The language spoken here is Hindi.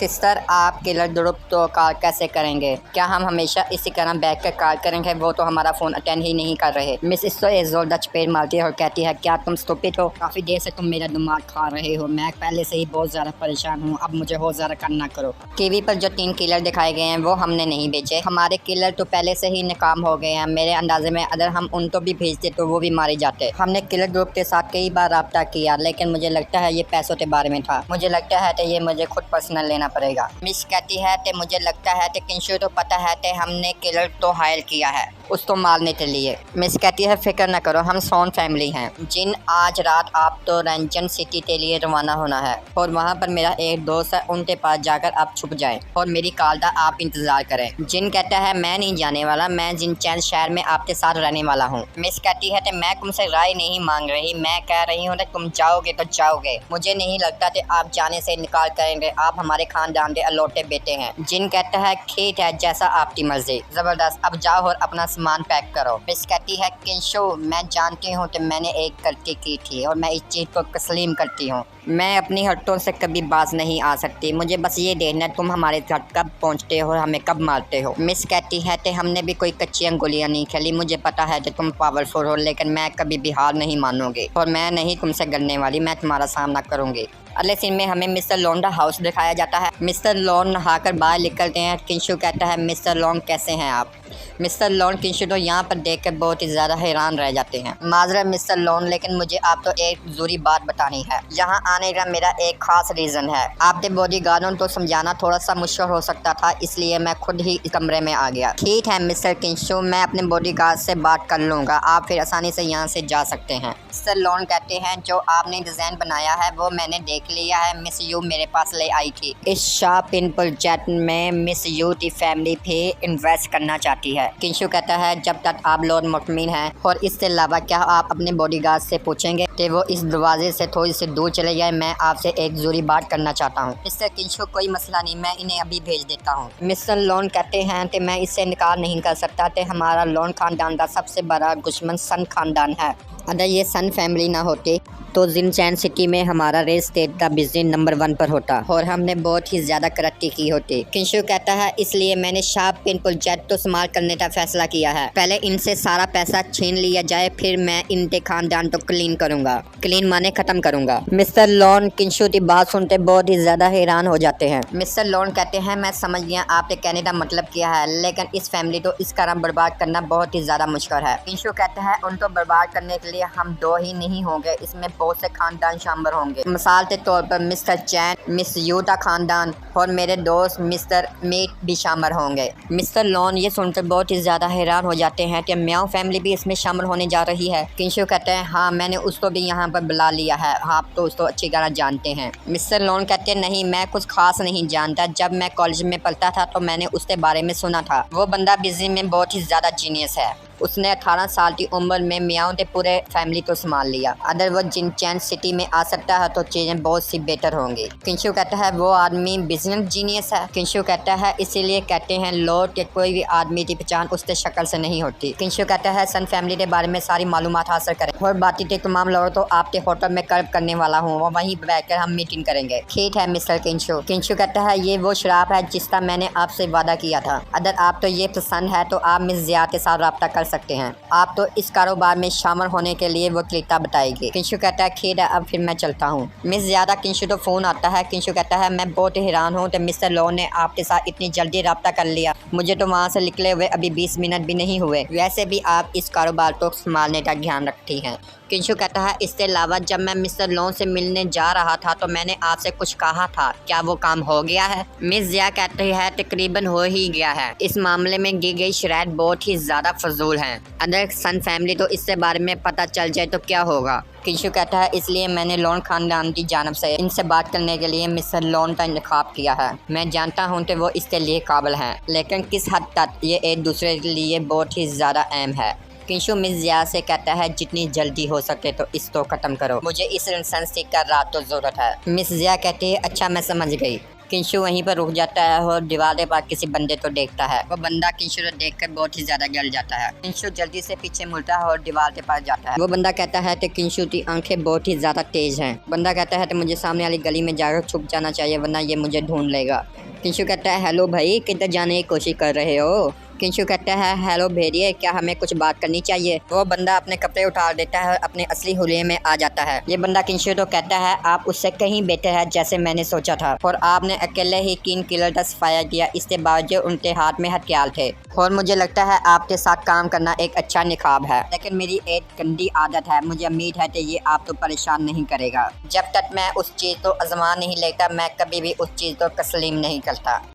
सिस्टर, आप किलर ग्रुप तो कॉल कैसे करेंगे? क्या हम हमेशा इसी तरह बैठ कर कॉल करेंगे? वो तो हमारा फ़ोन अटेंड ही नहीं कर रहे। मिस इसो जोरदार चपेट मारती है और कहती है, क्या तुम स्टूपिड हो? काफ़ी देर से तुम मेरा दिमाग खा रहे हो। मैं पहले से ही बहुत ज़्यादा परेशान हूँ, अब मुझे और ज़्यादा करना करो। टीवी पर जो 3 किलर दिखाए गए हैं वो हमने नहीं भेजे। हमारे किलर तो पहले से ही नाकाम हो गए हैं। मेरे अंदाजे में अगर हम उनको भी भेजते तो वो भी मारे जाते। हमने किलर ग्रुप के साथ कई बार रब्ता किया, लेकिन मुझे लगता है ये पैसों के बारे में था। मुझे लगता है कि ये मुझे खुद पर्सनल लेना पड़ेगा। मिस कहती है कि मुझे लगता है कि किंशु तो पता है कि हमने किलर तो हायर किया है उसको मारने के लिए। मिस कहती है, फिक्र न करो, हम सोन फैमिली हैं। जिन आज रात आप तो रंजन सिटी के लिए रवाना होना है और वहाँ पर मेरा एक दोस्त है, उनके पास जाकर आप छुप जाएं और मेरी कॉल का आप इंतजार करें। जिन कहता है, मैं नहीं जाने वाला, मैं जिनचैन शहर में आपके साथ रहने वाला हूँ। मिस कहती है कि मैं तुमसे राय नहीं मांग रही, मैं कह रही हूँ कि तुम जाओगे तो जाओगे। मुझे नहीं लगता कि आप जाने से इनकार करेंगे, आप हमारे खानदान के अलौटे बेटे हैं। जिन कहता है, ठीक है, जैसा आपकी मर्जी। जबरदस्त, अब जाओ और अपना सामान पैक करो। मिस कहती है, किंशु, मैं जानती हूँ कि मैंने एक गलती की थी और मैं इस चीज़ को तस्लीम करती हूँ। मैं अपनी हरकतों से कभी बाज नहीं आ सकती। मुझे बस ये देखना तुम हमारे घर कब पहुँचते हो और हमें कब मारते हो। मिस कहती है कि हमने भी कोई कच्ची अंगुलियाँ नहीं खेली। मुझे पता है कि तुम पावरफुल हो, लेकिन मैं कभी भी हार नहीं मानूंगी और मैं नहीं तुमसे डरने वाली। मैं तुम्हारा सामना करूंगी। अगले सीन में हमें मिस्टर लॉन का हाउस दिखाया जाता है। मिस्टर लॉन नहाकर बाहर निकलते हैं। किंशु कहता है, मिस्टर लॉन कैसे हैं आप? मिस्टर लॉन किंशु तो यहाँ पर देखकर बहुत ही ज़्यादा हैरान रह जाते हैं। माजरत मिस्टर लॉन, लेकिन मुझे आप तो एक ज़रूरी बात बतानी है। यहाँ आने का मेरा एक खास रीज़न है। आपके बॉडीगार्डों को समझाना थोड़ा सा मुश्किल हो सकता था, इसलिए मैं खुद ही कमरे में आ गया। ठीक है मिस्टर किंशु, मैं अपने बॉडीगार्ड से बात कर लूँगा, आप फिर आसानी से यहाँ से जा सकते हैं। मिस्टर लॉन कहते हैं, जो आपने डिज़ाइन बनाया है वो मैंने देख लिया है। मिस यू मेरे पास ले आई थी। इस शॉपिंग प्रोजेक्ट में मिस यू की फैमिली भी इन्वेस्ट करना चाहती है। किंशु कहता है, जब तक आप लोग मुतमिन हैं, और इसके अलावा क्या आप अपने बॉडीगार्ड से पूछेंगे कि वो इस दरवाजे से थोड़ी सी दूर चले जाए? मैं आपसे एक जरूरी बात करना चाहता हूँ। मिस्टर किंशु, कोई मसला नहीं, मैं इन्हें अभी भेज देता हूँ। मिस्टर लॉन कहते हैं कि मैं इससे इनकार नहीं कर सकता कि हमारा लॉन खानदान का सबसे बड़ा दुश्मन सन खानदान है। अगर ये सन फैमिली ना होती तो जिनचैन सिटी में हमारा रियल एस्टेट का बिजनेस नंबर 1 पर होता और हमने बहुत ही ज़्यादा तरक्की की होती। किंशु कहता है, इसलिए मैंने शॉपिंग प्रोजेक्ट तो इस्तेमाल करने का फैसला किया है। पहले इनसे सारा पैसा छीन लिया जाए, फिर मैं इनके खानदान को क्लीन करूँगा। क्लीन माने ख़त्म करूँगा। मिस्टर लॉन किंशु की बात सुनते बहुत ही ज़्यादा हैरान हो जाते हैं। मिस्टर लॉन कहते हैं, मैं समझ गया आपने कहने का मतलब किया है, लेकिन इस फैमिली को इस तरह बर्बाद करना बहुत ही ज़्यादा मुश्किल है। किंशु कहते हैं, उनको बर्बाद करने के लिए हम 2 ही नहीं होंगे, इसमें बहुत से खानदान शामिल होंगे। मिसाल के तौर पर मिस्टर चैन, मिस यू का खानदान और मेरे दोस्त मिस्टर मीट भी शामिल होंगे। मिस्टर लॉन ये सुनकर बहुत ही ज्यादा हैरान हो जाते हैं कि म्याओ फैमिली भी इसमें शामिल होने जा रही है। किंशु कहते हैं, हाँ, मैंने उसको भी यहाँ पर बुला लिया है, आप तो उसको अच्छी तरह जानते हैं। मिस्टर लॉन कहते हैं, नहीं, मैं कुछ खास नहीं जानता। जब मैं कॉलेज में पढ़ता था तो मैंने उसके बारे में सुना था। वो बंदा बिजनेस में बहुत ही ज्यादा जीनियस है। उसने 18 साल की उम्र में मियाओं के पूरे फैमिली को संभाल लिया। अगर वो जिनचैन सिटी में आ सकता है तो चीजें बहुत सी बेहतर होंगी। किंशु कहता है, वो आदमी बिजनेस जीनियस है। किंशु कहता है, इसीलिए कहते हैं लोग कि कोई भी आदमी की पहचान उसके शक्ल से नहीं होती। किंशु कहता है, सन फैमिली के बारे में सारी मालूमात हासिल करें और बाकी के तमाम लोगों तो आपके होटल में कर्व करने वाला हूँ, वो वहीं बैठकर हम मीटिंग करेंगे। ठीक है मिस्टर किंशु। किंशु कहता है, ये वो शराब है जिसका मैंने आपसे वादा किया था। अगर आप तो ये पसंद है तो आप मिस जिया के साथ रब्ता कर सकते हैं। आप तो इस कारोबार में शामिल होने के लिए वो तरीका बताएगी। किंशु कहता है, खैर है, अब फिर मैं चलता हूँ। मिस ज्यादा किंशु तो फोन आता है। किंशु कहता है, मैं बहुत हैरान हूँ कि मिस्टर लॉन ने आपके साथ इतनी जल्दी रब्ता कर लिया। मुझे तो वहाँ से निकले हुए अभी 20 मिनट भी नहीं हुए। वैसे भी आप इस कारोबार को संभालने का ध्यान रखती हैं। किंशु कहता है, इसके अलावा जब मैं मिस्टर लॉन से मिलने जा रहा था तो मैंने आपसे कुछ कहा था, क्या वो काम हो गया है? मिस जिया कहती है, तकरीबन हो ही गया है। इस मामले में दी गई शराइत बहुत ही ज्यादा फजूल है। अगर सन फैमिली तो इससे बारे में पता चल जाए तो क्या होगा? किंशु कहता है, इसलिए मैंने लॉन खानदान की जानिब से इनसे बात करने के लिए मिस्टर लॉन का इंतखाब किया है। मैं जानता हूँ कि वो इसके लिए काबिल हैं, लेकिन किस हद तक ये एक दूसरे के लिए बहुत ही ज़्यादा अहम है। किंशु मिस जिया से कहता है, जितनी जल्दी हो सके तो इसको ख़त्म करो, मुझे इस इंसान से कर रात तो ज़रूरत है। मिस जिया कहती है, अच्छा, मैं समझ गई। किंशु वहीं पर रुक जाता है और दीवार के पास किसी बंदे को देखता है। वो बंदा किंशु को देखकर बहुत ही ज्यादा जल जाता है। किंशु जल्दी से पीछे मुड़ता है और दीवार के पास जाता है। वो बंदा कहता है कि किंशु की आंखें बहुत ही ज्यादा तेज हैं। बंदा कहता है कि मुझे सामने वाली गली में जाकर छुप जाना चाहिए वरना ये मुझे ढूंढ लेगा। किंशु कहता है हेलो भाई, किधर जाने की कोशिश कर रहे हो? किंशु कहता है हेलो भेड़िए, क्या हमें कुछ बात करनी चाहिए? वो बंदा अपने कपड़े उतार देता है और अपने असली हुलिये में आ जाता है। ये बंदा किंशु तो कहता है आप उससे कहीं बेहतर है जैसे मैंने सोचा था, और आपने अकेले ही 3 किलर का सफाया किया, इसके बावजूद उनके हाथ में हथियार थे, और मुझे लगता है आपके साथ काम करना एक अच्छा निखाब है। लेकिन मेरी एक गंदी आदत है, मुझे उम्मीद है कि ये आपको परेशान नहीं करेगा। जब तक मैं उस चीज़ को आजमा नहीं लेता मैं कभी भी उस चीज़ को तस्लीम नहीं करता।